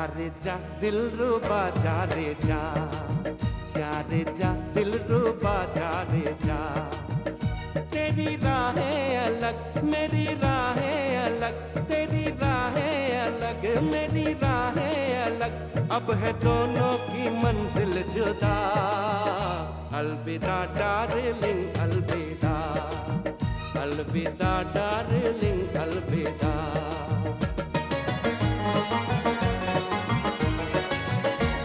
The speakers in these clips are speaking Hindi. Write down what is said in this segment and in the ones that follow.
रे जा दिल रुबा जा रे जा, जा रे जा दिल रुबा जा रे जा। तेरी राहें अलग मेरी राहें अलग, तेरी राहें अलग मेरी राहें अलग, अब है दोनों की मंजिल जुदा। अलविदा डार्लिंग अलविदा, अलविदा डार्लिंग अलविदा।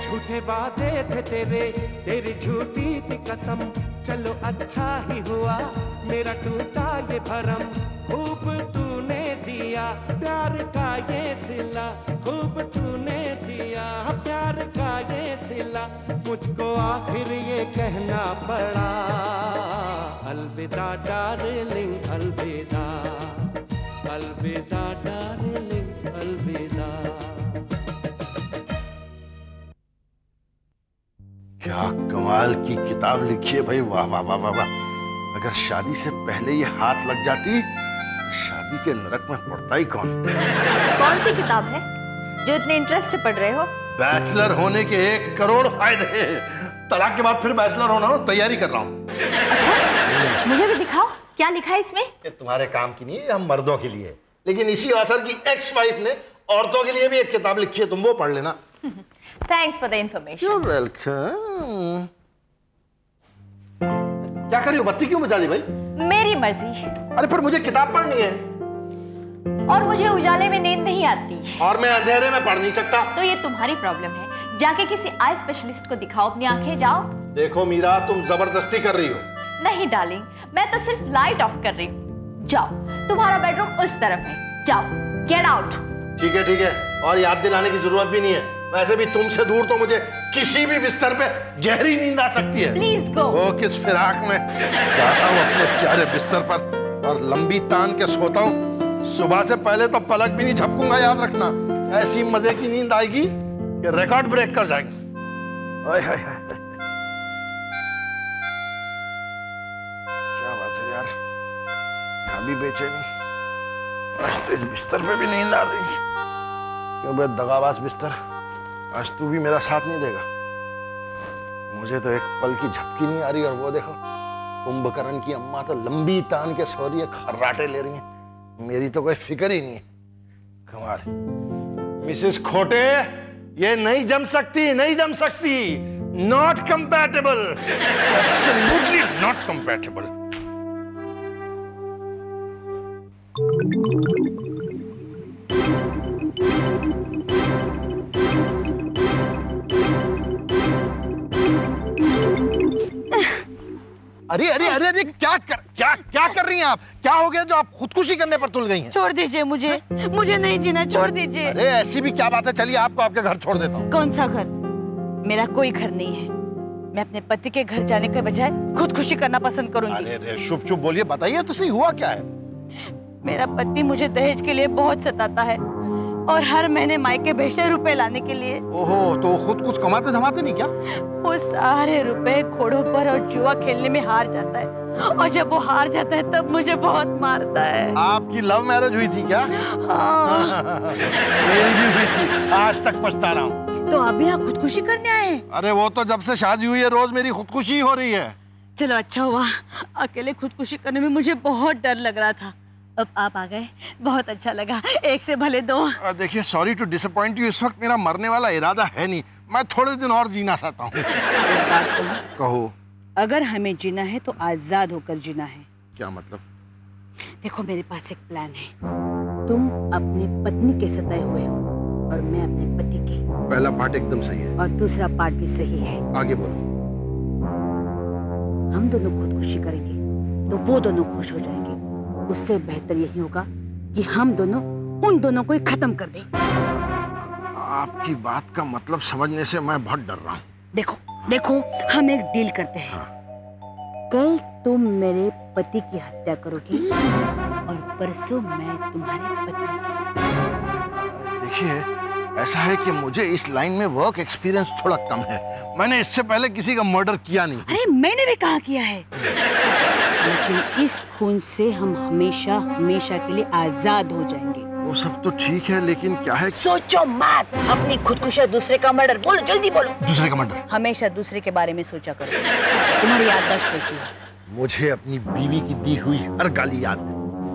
झूठे वादे थे तेरे, तेरी झूठी थी कसम, चलो अच्छा ही हुआ मेरा टूटा ये भरम। खूब तूने दिया प्यार का ये सिला, खूब तूने दिया प्यार का ये सिला, मुझको आखिर ये कहना पड़ा। अलविदा डार्लिंग अलविदा, अलविदा डार्लिंग अलविदा। क्या कमाल की किताब लिखी है भाई, वाह वाह वाह वाह वाह। अगर शादी से पहले ये हाथ लग जाती, शादी के नरक में पड़ता ही कौन। कौन सी किताब है जो इतने इंटरेस्ट से पढ़ रहे हो? बैचलर होने के 1 करोड़ फायदे हैं। तलाक के बाद फिर बैचलर होना हो, तैयारी कर रहा हूँ। अच्छा, मुझे भी दिखाओ क्या लिखा है इसमें। ये तुम्हारे काम की नहीं है, हम मर्दों के लिए। लेकिन इसी ऑथर की एक्स वाइफ ने औरतों के लिए भी एक किताब लिखी है, तुम वो पढ़ लेना। Thanks for the information. You're welcome। क्या कर रही हो, बत्ती क्यों बुझा दी भाई? मेरी मर्जी। अरे पर मुझे किताब पढ़नी है। और मुझे उजाले में नींद नहीं आती। और मैं अंधेरे में पढ़ नहीं सकता। तो ये तुम्हारी प्रॉब्लम है, जाके किसी आई स्पेशलिस्ट को दिखाओ अपनी आंखें। जाओ। देखो मीरा, तुम जबरदस्ती कर रही हो। नहीं डार्लिंग, मैं तो सिर्फ लाइट ऑफ कर रही हूँ। जाओ, तुम्हारा बेडरूम उस तरफ है, जाओ, गेट आउट। ठीक है, और याद दिलाने की जरूरत भी नहीं है। वैसे भी तुमसे दूर तो मुझे किसी भी बिस्तर पे गहरी नींद आ सकती है। Please go. वो किस फिराक में जाता हूँ अपने प्यारे बिस्तर पर और लंबी तान के सोता हूँ। सुबह से पहले तो पलक भी नहीं झपकूंगा, याद रखना। ऐसी मजे की नींद आएगी कि रिकॉर्ड ब्रेक कर जाएंगे। क्या बात है यार, अभी बेचैनी। आज तो इस बिस्तर पे भी नींद आ रही। क्यों बे दगाबाज बिस्तर, आज तू भी मेरा साथ नहीं देगा। मुझे तो एक पल की झपकी नहीं आ रही, और वो देखो कुंभकर्ण की अम्मा तो लंबी तान के सो रही है, खर्राटे ले रही है। मेरी तो कोई फिक्र ही नहीं है। कमाल। मिसेस खोटे, ये नहीं जम सकती, नहीं जम सकती। Not compatible, absolutely not compatible. अरे अरे अरे अरे, क्या कर रही हैं आप? क्या हो गया जो आप खुदकुशी करने पर तुल गई हैं? छोड़ दीजिए मुझे नहीं जीना, छोड़ दीजिए। अरे ऐसी भी क्या बात है, चलिए आपको आपके घर छोड़ देता हूँ। कौन सा घर? मेरा कोई घर नहीं है। मैं अपने पति के घर जाने के बजाय खुदकुशी करना पसंद करूंगी। अरे चुप बोलिए, बताइए तो सही, हुआ क्या है? मेरा पति मुझे दहेज के लिए बहुत सताता है और हर महीने मायके भेजते रुपए लाने के लिए। ओहो, तो खुद कुछ कमाते धमाते नहीं क्या? वो सारे रुपए घोड़ों पर और जुआ खेलने में हार जाता है, और जब वो हार जाता है तब मुझे बहुत मारता है। आपकी लव मैरिज हुई थी क्या? हाँ। मेरी भी हुई थी, आज तक पछता रहा हूँ। तो आप भी यहाँ खुदकुशी करने आए? अरे वो तो जब से शादी हुई है रोज मेरी खुदकुशी हो रही है। चलो अच्छा हुआ, अकेले खुदकुशी करने में मुझे बहुत डर लग रहा था। अब आप आ गए, बहुत अच्छा लगा। एक से भले दो। देखिए, सॉरी टू डिसअपॉइंट यू, इस वक्त मेरा मरने वाला इरादा है नहीं। मैं थोड़े दिन और जीना चाहता हूँ। कहो। अगर हमें जीना है तो आजाद होकर जीना है। क्या मतलब? देखो मेरे पास एक प्लान है। तुम अपनी पत्नी के सताए हुए हो और मैं अपने पति के। पहला पार्ट एकदम सही है और दूसरा पार्ट भी सही है। आगे बोलो। हम दोनों खुदकुशी करेंगे तो वो दोनों खुश हो जाएंगे। उससे बेहतर यही होगा कि हम दोनों उन दोनों को ही खत्म कर दें। आपकी बात का मतलब समझने से मैं बहुत डर रहा हूँ। देखो हम एक डील करते हैं। हाँ। कल तुम मेरे पति की हत्या करोगे और परसों मैं तुम्हारे पति की। देखिए, ऐसा है कि मुझे इस लाइन में वर्क एक्सपीरियंस थोड़ा कम है। मैंने इससे पहले किसी का मर्डर किया नहीं। अरे मैंने भी कहाँ किया है। लेकिन इस खून से हम हमेशा हमेशा के लिए आजाद हो जाएंगे। वो सब तो ठीक है, लेकिन क्या है? सोचो मत, अपनी खुदकुशी, दूसरे का मर्डर। बोलो, जल्दी बोलो। दूसरे का मर्डर? हमेशा दूसरे के बारे में सोचा करो। तुम्हारी याददाश्त कैसी है? मुझे अपनी बीवी की दी हुई हर गाली याद है।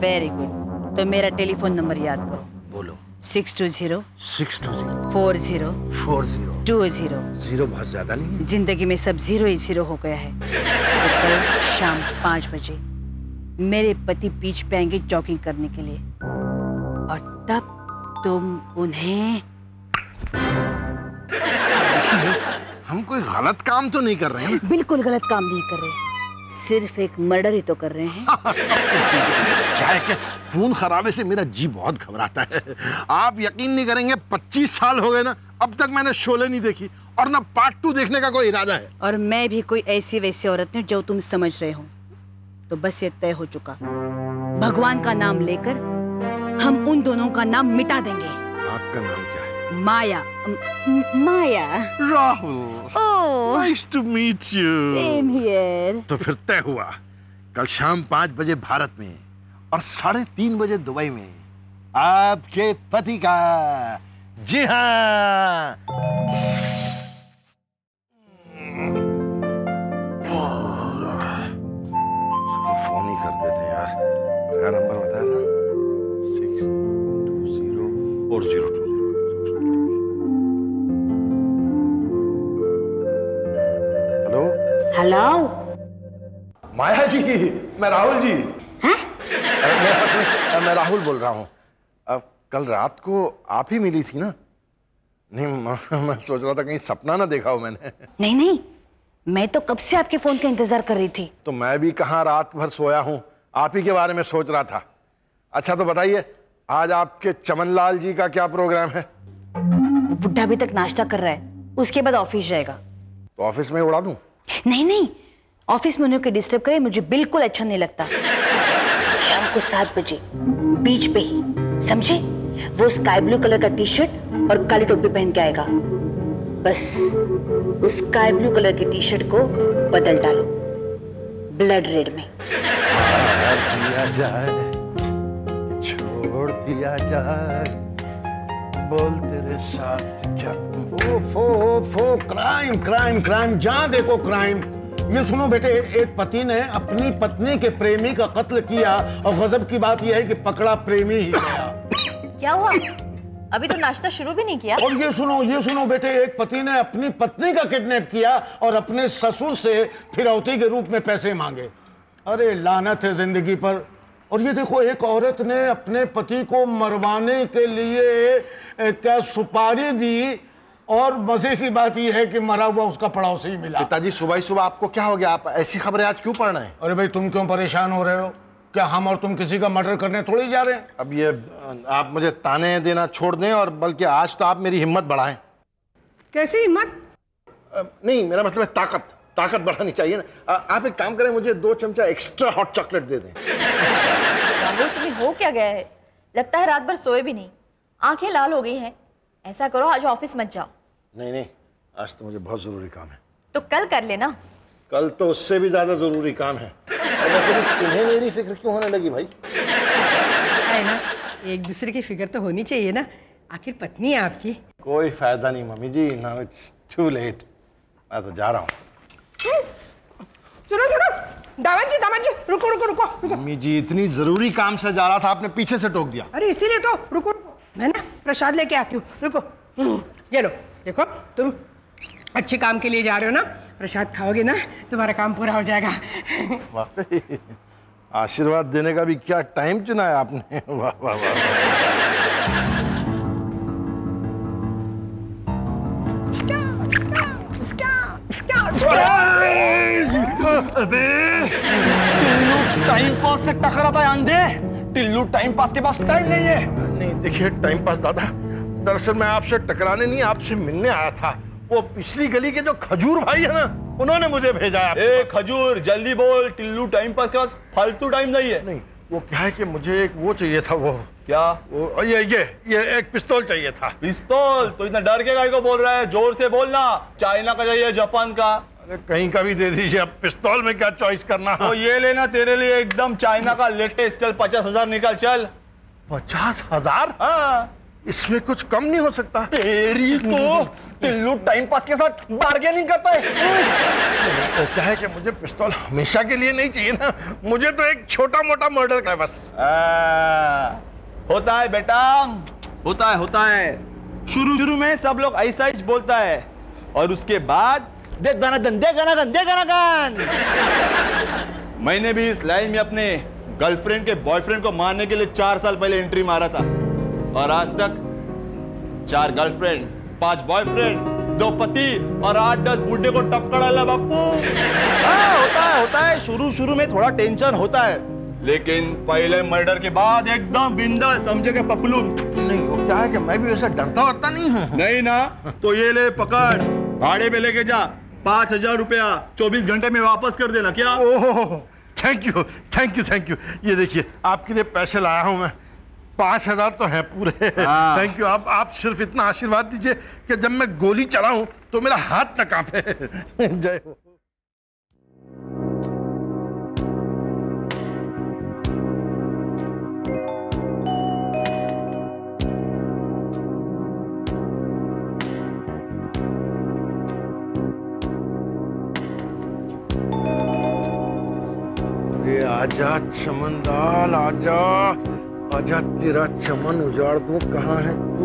Very good. तो मेरा टेलीफोन नंबर याद करो। बोलो। 620 620 40 40 20। जीरो बहुत ज्यादा नहीं है? जिंदगी में सब जीरो ही जीरो हो गया है। तो कल शाम 5 बजे मेरे पति बीच पे आएंगे जॉगिंग करने के लिए, और तब तुम उन्हें... हम कोई गलत काम तो नहीं कर रहे हैं? बिल्कुल गलत काम नहीं कर रहे, सिर्फ एक मर्डर ही तो कर रहे हैं। क्या है कि खून खराबे से मेरा जी बहुत घबराता है। आप यकीन नहीं करेंगे, 25 साल हो गए ना, अब तक मैंने शोले नहीं देखी, और ना पार्ट 2 देखने का कोई इरादा है। और मैं भी कोई ऐसी वैसी औरत नहीं जो तुम समझ रहे हो। तो बस ये तय हो चुका, भगवान का नाम लेकर हम उन दोनों का नाम मिटा देंगे। आपका नाम क्या है? Maya. Maya. Rahul. Oh, nice to meet you. Same here. तो फिर तय हुआ, कल शाम 5 बजे भारत में और 3:30 बजे दुबई में आपके पति का, जी हाँ, फोन ही कर देते हैं यार। क्या नंबर बताया था? 6204020। हेलो। हेलो। माया जी, मैं राहुल जी। हैं? मैं राहुल बोल रहा हूँ। अब कल रात को आप ही मिली थी ना? नहीं, मैं सोच रहा था कहीं सपना ना देखा हो मैंने। नहीं नहीं, मैं तो कब से आपके फोन का इंतजार कर रही थी। तो मैं भी कहाँ रात भर सोया हूँ, आप ही के बारे में सोच रहा था। अच्छा तो बताइए, आज आपके चमनलाल जी का क्या प्रोग्राम है? वो बुढ़ा अभी तक नाश्ता कर रहा है, उसके बाद ऑफिस जाएगा। तो ऑफिस में उड़ा दूं? नहीं नहीं, ऑफिस में उन्हें कोई डिस्टर्ब करे मुझे बिल्कुल अच्छा नहीं लगता। शाम को 7 बजे बीच पे ही, समझे? वो स्काई ब्लू कलर का टी शर्ट और काली टोपी पहन के आएगा। बस उस स्काई ब्लू कलर की टी शर्ट को बदल डालो ब्लड रेड में। दिया जाए, छोड़ दिया जाए, बोल तेरे साथ क्या? ओफो, क्राइम क्राइम क्राइम, जहां देखो क्राइम। ये सुनो बेटे, एक पति ने अपनी पत्नी के प्रेमी का कत्ल किया, और गजब की बात यह है कि पकड़ा प्रेमी ही गया। क्या हुआ? अभी तो नाश्ता शुरू भी नहीं किया। और ये सुनो बेटे, एक पति ने अपनी पत्नी का किडनैप किया और अपने ससुर से फिरौती के रूप में पैसे मांगे। अरे लानत है जिंदगी पर। और ये देखो, एक औरत ने अपने पति को मरवाने के लिए क्या सुपारी दी, और मजे की बात यह है कि मरा हुआ उसका पड़ोसी ही मिला। पिताजी, सुबह सुबह आपको क्या हो गया? आप ऐसी खबरें आज क्यों पढ़ रहे हैं? अरे भाई, तुम क्यों परेशान हो रहे हो? क्या हम और तुम किसी का मर्डर करने थोड़ी जा रहे हैं? अब ये आप मुझे ताने देना छोड़ दें, और बल्कि आज तो आप मेरी हिम्मत बढ़ाएं। कैसी हिम्मत? नहीं, मेरा मतलब है ताकत बढ़ानी चाहिए ना। आप एक काम करें, मुझे 2 चमचा एक्स्ट्रा हॉट चॉकलेट दे दें। राहुल, तुम्हें हो क्या गया है? लगता है रात भर सोए भी नहीं, आंखें लाल हो गई हैं। ऐसा करो, आज ऑफिस मत जाओ। नहीं, आज तो मुझे बहुत जरूरी काम है। तो कल कर लेना। कल तो उससे भी ज्यादा जरूरी काम है। और वैसे भी तुम्हें मेरी फिक्र क्यों होने लगी भाई? है ना, एक दूसरे की फिक्र तो होनी चाहिए ना, आखिर पत्नी है आपकी। कोई फायदा नहीं mummy ji, now it's too late. मैं तो जा रहा हूँ। सुनो, दामाद जी, रुको। मम्मी जी, इतनी जरूरी काम से जा रहा था, आपने पीछे से टोक दिया। अरे इसीलिए तो रुको, मैं ना प्रसाद लेके आती हूँ, रुको। ये लो, देखो तुम अच्छे काम के लिए जा रहे हो ना, प्रसाद खाओगे ना तुम्हारा काम पूरा हो जाएगा। वाकई आशीर्वाद देने का भी क्या टाइम चुना है आपने। वाह वाह वाह। टाइम पास से टकराता है अंधे। टिल्लू टाइम पास के पास टाइम नहीं है। नहीं देखिए, टाइम पास दादा, दरअसल मैं आपसे टकराने नहीं, आपसे मिलने आया था। वो पिछली गली के जो खजूर भाई है ना, उन्होंने मुझे भेजा है। ए खजूर, जल्दी बोल, टिल्लू टाइम पास के पास फालतू टाइम नहीं है। नहीं, वो क्या है कि मुझे एक वो चाहिए था। वो क्या? वो ये एक पिस्तौल चाहिए था। पिस्तौल? तो इतना डर के गाड़ी को बोल रहा है? जोर से बोलना। चाइना का चाहिए, जापान का? अरे कहीं का भी दे दीजिए, अब पिस्तौल में क्या चॉइस करना। तो ये लेना, तेरे लिए एकदम चाइना का लेटेस्ट। चल 50,000 निकाल, चल। 50,000? हाँ। इसमें कुछ कम नहीं हो सकता? तेरी तो टिल्लू टाइम पास के साथ बार्गेनिंग करता है। तो क्या है कि मुझे पिस्तौल हमेशा के लिए नहीं चाहिए ना, मुझे तो एक छोटा मोटा मर्डर का है बस। होता है बेटा, होता है। शुरू में सब लोग ऐसा ही बोलता है और उसके बाद दे गन। मैंने भी इस लाइन में अपने गर्लफ्रेंड के बॉयफ्रेंड को मारने के लिए 4 साल पहले एंट्री मारा था और आज तक 4 गर्लफ्रेंड, 5 बॉयफ्रेंड, 2 पति और 8-10 बूढ़े को टपका डाला बापू। हाँ, होता है। शुरू में थोड़ा टेंशन होता है, लेकिन पहले मर्डर के बाद एकदम बिंदास, समझे क्या पपलू? नहीं, वो क्या है कि मैं भी वैसा डरता वरता नहीं हूँ। नहीं ना, तो ये ले पकड़, भाड़े पे लेके जा, 5,000 रुपया 24 घंटे में वापस कर देना। क्या? ओह, थैंक यू। ये देखिए, आपके लिए पैसे लाया हूँ मैं। 5,000 तो है पूरे। Thank you. आप सिर्फ इतना आशीर्वाद दीजिए कि जब मैं गोली चलाऊं तो मेरा हाथ न कांपे। जय हो। आजा चमनलाल, आजा तेरा चमन उजाड़ दूं। कहाँ है तू?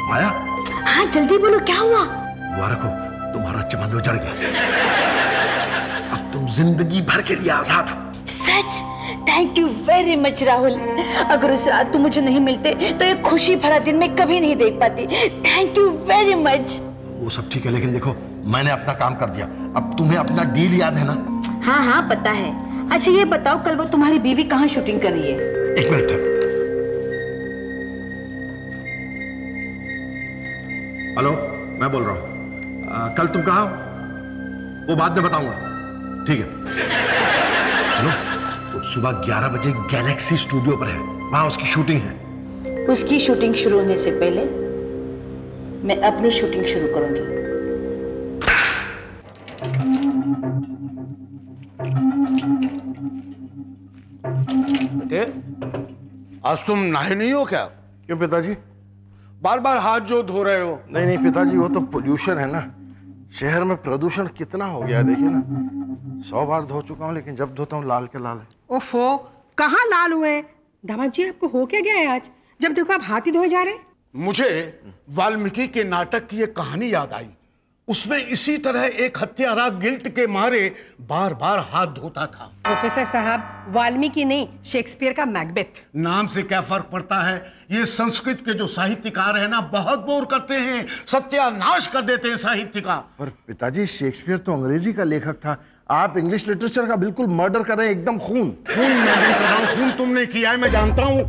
माया, हाँ जल्दी बोलो, क्या हुआ? वारको, तुम्हारा चमन उजड़ गया। अब तुम जिंदगी भर के लिए आजाद हो। सच? Thank you very much Rahul. अगर उस रात तुम मुझे नहीं मिलते तो ये खुशी भरा दिन मैं कभी नहीं देख पाती। Thank you very much. वो सब ठीक है, लेकिन देखो, मैंने अपना काम कर दिया। अब तुम्हें अपना डील याद है ना? हाँ पता है। अच्छा ये बताओ, कल वो तुम्हारी बीवी कहाँ शूटिंग कर रही है? 1 मिनट है। हेलो, मैं बोल रहा हूँ। कल तुम कहाँ हो? वो बाद में बताऊंगा। ठीक है। सुनो, तो सुबह 11 बजे गैलेक्सी स्टूडियो पर है, वहां उसकी शूटिंग है। उसकी शूटिंग शुरू होने से पहले मैं अपनी शूटिंग शुरू करूंगी। बेटे, आज तुम नहाए नहीं हो क्या? क्यों पिताजी? बार बार हाथ जो धो रहे हो? नहीं पिताजी, वो तो पोल्यूशन है ना। शहर में प्रदूषण कितना हो गया है, देखिए ना। 100 बार धो चुका हूँ, लेकिन जब धोता हूँ लाल के लाल है। ओफो, कहाँ लाल हुए हैं? दामाद जी, आपको हो क्या गया है आज? जब देखो आप हाथ ही धोए जा रहे हैं। मुझे वाल्मीकि के नाटक की एक कहानी याद आई। उसमें इसी तरह एक हत्यारा गिल्ट के मारे बार बार हाथ धोता था। प्रोफेसर साहब, वाल्मीकि नहीं, शेक्सपियर का मैकबेथ। नाम से क्या फर्क पड़ता है? ये संस्कृत के जो साहित्यकार है ना, बहुत बोर करते हैं, सत्यानाश कर देते हैं साहित्य का। पर पिताजी, शेक्सपियर तो अंग्रेजी का लेखक था। आप इंग्लिश लिटरेचर का बिल्कुल मर्डर कर रहे हैं, एकदम खून। खून मैं नहीं कर रहा हूँ, खून तुमने किया है, मैं जानता हूँ।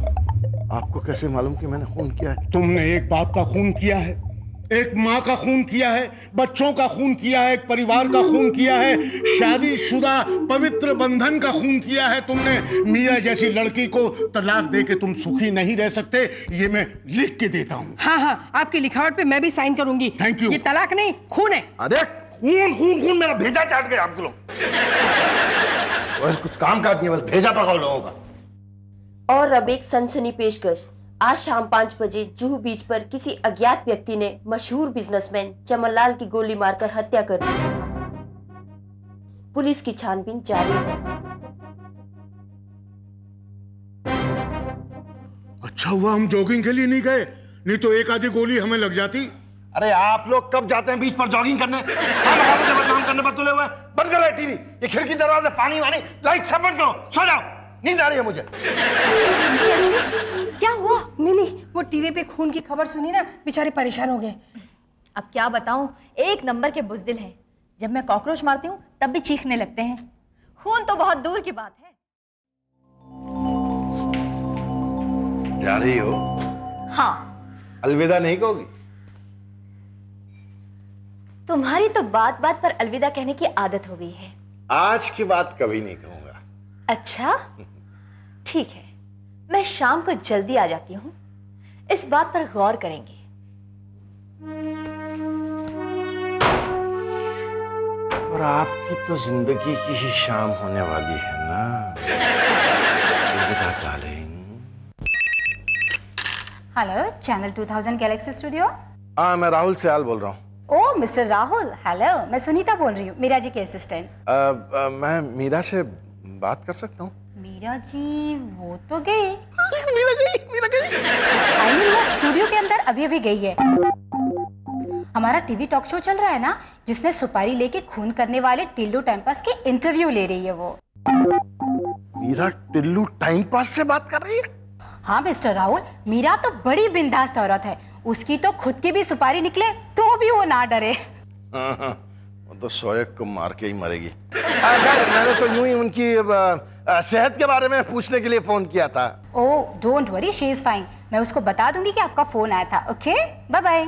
आपको कैसे मालूम कि मैंने खून किया है? तुमने एक बाप का खून किया है, एक माँ का खून किया है, बच्चों का खून किया है, एक परिवार का खून किया है, शादीशुदा पवित्र बंधन का खून किया है तुमने। मीरा जैसी लड़की को तलाक दे के तुम सुखी नहीं रह सकते, ये मैं लिख के देता हूँ। हाँ, आपकी लिखावट पे मैं भी साइन करूंगी। Thank you. ये तलाक नहीं, खून है। अरे खून मेरा भेजा चाट गए आपके लोग। और कुछ काम काज नहीं, बस भेजा पकाओ लोगों का। और अब एक सनसनी पेशकश। आज शाम 5 बजे जुहू बीच पर किसी अज्ञात व्यक्ति ने मशहूर बिजनेसमैन चमनलाल की गोली मारकर हत्या कर दी। पुलिस की छानबीन जारी है। अच्छा हुआ हम जॉगिंग के लिए नहीं गए, नहीं तो एक आधी गोली हमें लग जाती। अरे आप लोग कब जाते हैं बीच पर जॉगिंग करने? काम करने पर तुले हुए। बंद करो टीवी, ये खिड़की दरवाजे, पानी वानी, लाइट सब बंद करो, सो जाओ, नींद आ रही है मुझे। क्या हुआ? नहीं, वो टीवी पे खून की खबर सुनी ना, बेचारे परेशान हो गए। अब क्या बताऊं, एक नंबर के बुजदिल हैं। जब मैं कॉकरोच मारती हूँ तब भी चीखने लगते हैं। खून तो बहुत दूर की बात है। जा रही हो? हाँ। अलविदा नहीं कहोगी? तुम्हारी तो बात बात पर अलविदा कहने की आदत हो गई है। आज की बात कभी नहीं कहूंगा। अच्छा ठीक है, मैं शाम को जल्दी आ जाती हूँ, इस बात पर गौर करेंगे। और आपकी तो जिंदगी की ही शाम होने वाली है ना। अलविदा darling. Hello, channel 2000 Galaxy studio. हाँ, मैं राहुल सयाल बोल रहा हूँ। ओह मिस्टर राहुल, हेलो, मैं सुनीता बोल रही हूँ, मीरा जी की असिस्टेंट। मैं मीरा से बात कर सकता हूँ? मीरा जी वो तो गई। मीरा गई। आई मीन वो स्टूडियो के अंदर अभी अभी गई है। हमारा टीवी टॉक शो चल रहा है ना, जिसमें सुपारी लेके खून करने वाले टिल्लू टाइम पास के इंटरव्यू ले रही है वो। मीरा टिल्लू टाइम पास से बात कर रही है? हाँ मिस्टर राहुल, मीरा तो बड़ी बिंदास औरत है, उसकी तो खुद की भी सुपारी निकले तो भी वो ना डरे। हाँ, वो तो शोएब को मार के ही मरेगी। मैंने तो यूं ही उनकी सेहत के बारे में पूछने के लिए फोन किया था। Oh don't worry, she is fine. मैं उसको बता दूंगी कि आपका फोन आया था। Okay bye bye.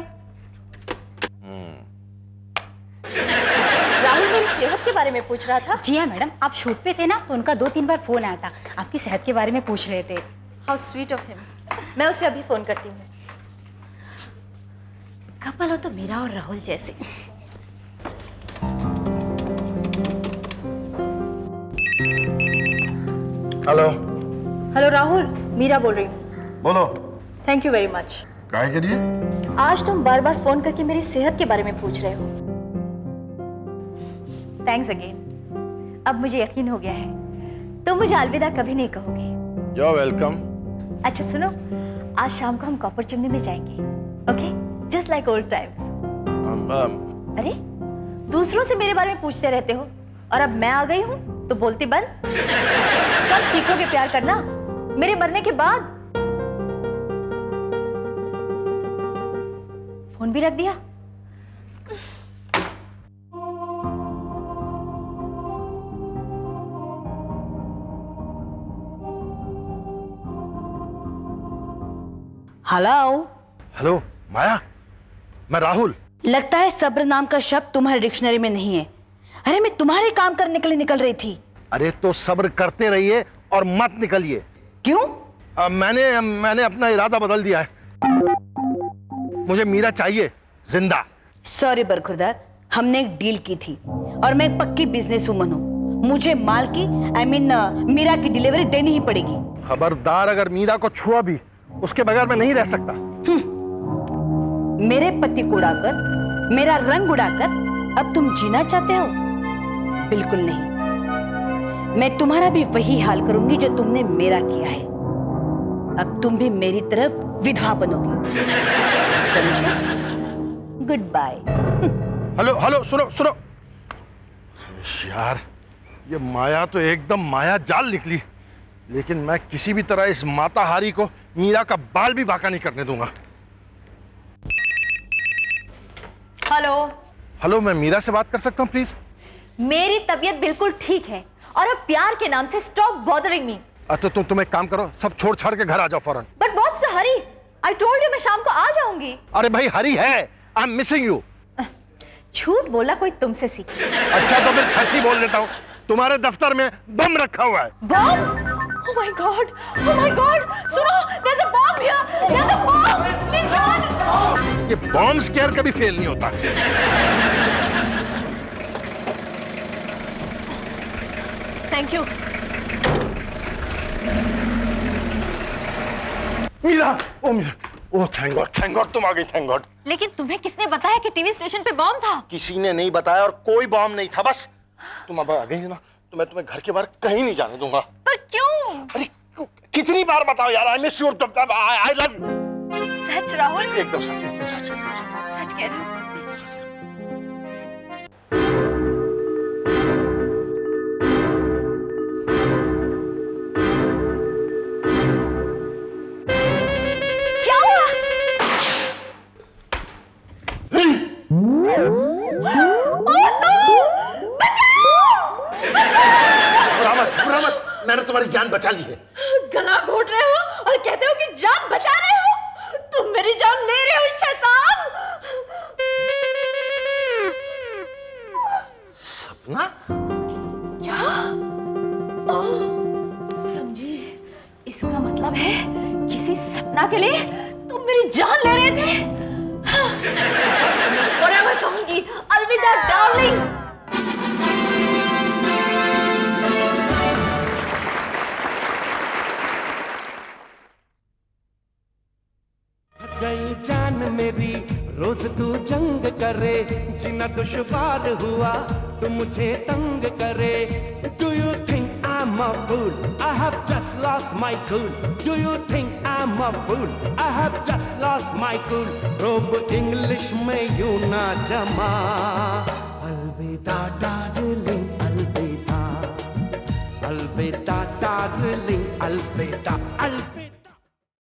राहुल मेरी सेहत के बारे में पूछ रहा था। जी हाँ मैडम, आप शूट पे थे ना, तो उनका 2-3 बार फोन आया था, आपकी सेहत के बारे में पूछ रहे थे। How sweet of him. मैं उसे अभी फोन करती हूँ। कपल हो तो मीरा और राहुल जैसे। हेलो। हेलो राहुल, मीरा बोल रही हूँ। बोलो। Thank you very much. काहे के लिए? आज तुम बार बार फोन करके मेरी सेहत के बारे में पूछ रहे हो। Thanks again. अब मुझे यकीन हो गया है तुम मुझे अलविदा कभी नहीं कहोगे। You're welcome। अच्छा सुनो, आज शाम को हम कॉपर चिमनी में जाएंगे। Okay, just like old times. अरे दूसरों से मेरे बारे में पूछते रहते हो, और अब मैं आ गई हूँ तो बोलती बंद। कब सीखोगे प्यार करना? मेरे मरने के बाद? फोन भी रख दिया। हेलो। हेलो माया, मैं राहुल। लगता है सब्र नाम का शब्द तुम्हारे डिक्शनरी में नहीं है। अरे मैं तुम्हारे काम करने के लिए निकल रही थी। अरे तो सब्र करते रहिए और मत निकलिए। क्यों? मैंने अपना इरादा बदल दिया है। मुझे मीरा चाहिए जिंदा। सॉरी बरखुरदार, हमने एक डील की थी और मैं एक पक्की बिजनेस वुमन हूँ। मुझे माल की मीरा की डिलीवरी देनी ही पड़ेगी। खबरदार, अगर मीरा को छुआ भी, उसके बगैर मैं नहीं रह सकता। मेरे पति को उड़ाकर, मेरा रंग उड़ाकर अब तुम जीना चाहते हो? बिल्कुल नहीं। मैं तुम्हारा भी वही हाल करूंगी जो तुमने मेरा किया है। अब तुम भी मेरी तरफ विधवा बनोगी, समझे? Good bye. हेलो हेलो, सुनो सुनो यार, ये माया तो एकदम माया जाल निकली, लेकिन मैं किसी भी तरह इस माताहारी को मीरा का बाल भी बांका नहीं करने दूंगा। हेलो। हेलो, मैं मीरा से बात कर सकता हूँ प्लीज? मेरी तबीयत बिल्कुल ठीक है, और अब प्यार के नाम से स्टॉप बॉदरिंग मी। तो तुम एक काम करो, सब छोड़ छाड़ के घर आ जाओ फौरन। But what's the Hari? I told you मैं शाम को आ जाऊंगी। अरे भाई हरी है, आई एम मिसिंग यू। झूठ बोला कोई तुमसे सीखे। अच्छा तो फिर सच ही बोल देता हूँ, तुम्हारे दफ्तर में बम रखा हुआ है। बम? Oh my God! Oh my God! सुनो, there's a bomb here! There's a bomb! Please run! ये बॉम्ब स्केयर कभी फेल नहीं होता। Thank you. मीरा, ओ मीरा, ओ थैंक गॉड तुम आ गई, थैंक गॉड। लेकिन तुम्हें किसने बताया कि टीवी स्टेशन पे बॉम्ब था? किसी ने नहीं बताया और कोई बॉम्ब नहीं था, बस तुम अब आ गई ना, तो मैं तुम्हें घर के बाहर कहीं नहीं जाने दूंगा। पर क्यों? अरे कितनी बार बताओ यार, I miss you, I love you. सच राहुल? एकदम सच, एकदम सच, सच कह रही हूँ। क्या हुआ? मैंने तुम्हारी जान बचा ली है। गला घोट रहे हो और कहते हो कि जान बचा रहे हो। तुम मेरी जान ले रहे हो शैतान। सपना? क्या? समझी, इसका मतलब है किसी सपना के लिए तुम मेरी जान ले रहे थे। और मैं कहूंगी अलविदा डार्लिंग। फंस गई जान मेरी, रोज तू जंग करे, जीना दुश्वार हुआ तू मुझे तंग करे। Do you think I'm a fool? I have just lost my cool. Do you think I'm a fool? I have just lost my cool. रोब इंग्लिश में यूं ना जमा। अलविदा डार्लिंग, अलविदा, अलविदा डार्लिंग, अलविदा, अलविदा।